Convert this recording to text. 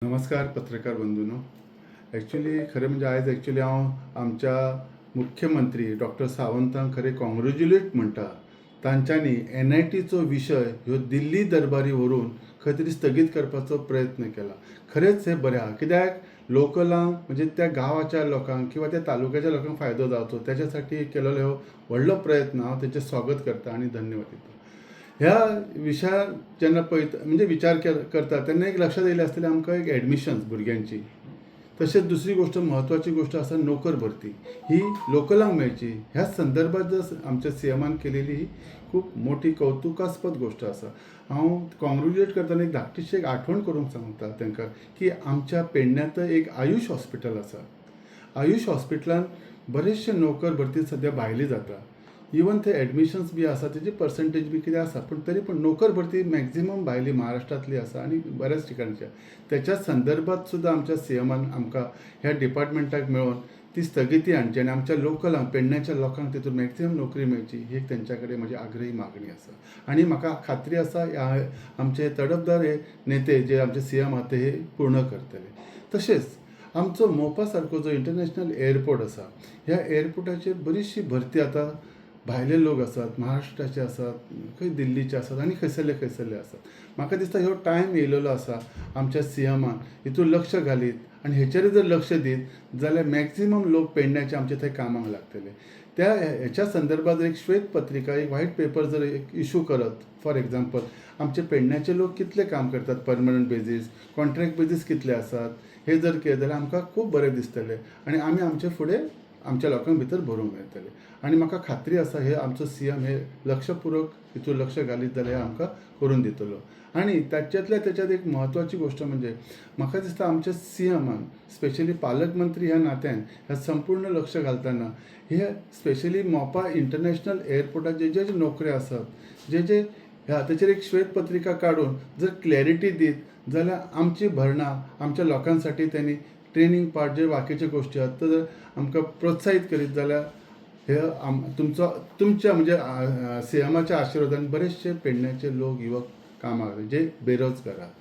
नमस्कार पत्रकार बंधूंनो. ॲक्च्युली खरें म्हणजे आयज ॲक्च्युली हांव आमच्या मुख्यमंत्री डॉक्टर सावंतांक खरें कॉंग्रेच्युलेट म्हणटा. तांच्यांनी NITचो विशय ह्यो दिल्ली दरबारी व्हरून खंय तरी स्थगीत करपाचो प्रयत्न केला. खरेंच हें बरें आहा, कित्याक लोकलांक म्हणजे त्या गांवाच्या लोकांक किंवा त्या तालुक्याच्या लोकांक फायदो जावचो त्याच्यासाठी केलेलो हो व्हडलो प्रयत्न. हांव तेचें स्वागत करता आनी धन्यवाद दिता. ह्या विशयार जेन्ना पळयता म्हणजे विचार करता तेन्ना एक लक्षात येयलें आसतलें आमकां एक एडमिशन्स भुरग्यांची. तशेंच दुसरी गोश्ट म्हत्वाची गोश्ट आसा नोकर भरती. ही लोकलांक मेळची. ह्या संदर्भात जर आमच्या CMान केलेली ही खूब मोठी कौतुकास्पद गोश्ट आसा. हांव कॉंग्रेच्युलेट करतना एक धाकटीशी एक आठवण करूंक सांगता तांकां की आमच्या पेडण्यात एक आयुष हॉस्पिटल आसा. आयुष हॉस्पिटलान बरेचशे नोकर भरती सद्या भायली जाता. इवन ते एडमिशन्स बी आसा तेजी पर्संटेज बी कितें आसा, पूण तरी पूण नोकर भरती मॅक्झिमम भायली महाराष्ट्रांतली आसा आनी बऱ्याच ठिकाणच्या. त्याच्या संदर्भात सुद्दां आमच्या CMान आमकां ह्या डिपार्टमेंटाक मेळोन ती स्थगिती हाडची आनी आमच्या लोकलांक पेडण्याच्या लोकांक तितून मॅक्झिमम नोकरी मेळची ही एक तेंच्या कडेन म्हजी आग्रही मागणी आसा. आनी म्हाका खात्री आसा आमचे तडफदार हे नेते जे आमचे CM आहा ते हे पूर्ण करतले. तशेंच आमचो मोपा सारको जो इंटरनॅशनल एअरपोर्ट आसा, ह्या एअरपोर्टाचेर बरीचशी भरती आतां भायले लोक आसात, महाराष्ट्राचे आसात, खंय दिल्लीचे आसात आनी खंयसरले आसात. म्हाका दिसता ह्यो टायम येयलेलो आसा आमच्या CMान हितून लक्ष घालीत आनी हेचेर जर लक्ष दीत जाल्यार मॅक्झिमम लोक पेडण्याचे आमचे थंय कामाक लागतले. त्या हेच्या संदर्भात एक श्वेत पत्रिका, एक व्हाईट पेपर जर एक इशू करत, फॉर एक्झाम्पल आमचे पेडण्याचे लोक कितले काम करतात परमनंट बेजीस, कॉन्ट्रॅक्ट बेजीस कितले आसात, हे जर केलें जाल्यार आमकां खूब बरें दिसतलें आनी आमी आमचे फुडें आमच्या लोकांक भितर भरूंक मेळटलें. आनी म्हाका खात्री आसा हे आमचो CM हे लक्षपूर्वक हितून लक्ष घालीत जाल्यार आमकां करून दितलो. आनी त्याच्यात एक म्हत्वाची गोश्ट म्हणजे म्हाका दिसता आमच्या CMान स्पेशली पालकमंत्री ह्या नात्यान ह्या संपूर्ण लक्ष घालतना हे स्पेशली मोपा इंटरनॅशनल एअरपोर्टार जे नोकऱ्यो आसात, जे तेचेर एक श्वेत पत्रिका काडून जर क्लॅरिटी दीत जाल्यार आमची भरणां आमच्या लोकांसाठी त्यांनी ट्रेनिंग पार्ट जे बाकीचे गोश्टी आहात तर आमकां प्रोत्साहीत करीत जाल्यार हे तुमच्या म्हणजे CMाच्या आशिर्वादान बरेचशे पेडण्याचे लोक युवक कामाक जे बेरोजगार आहात.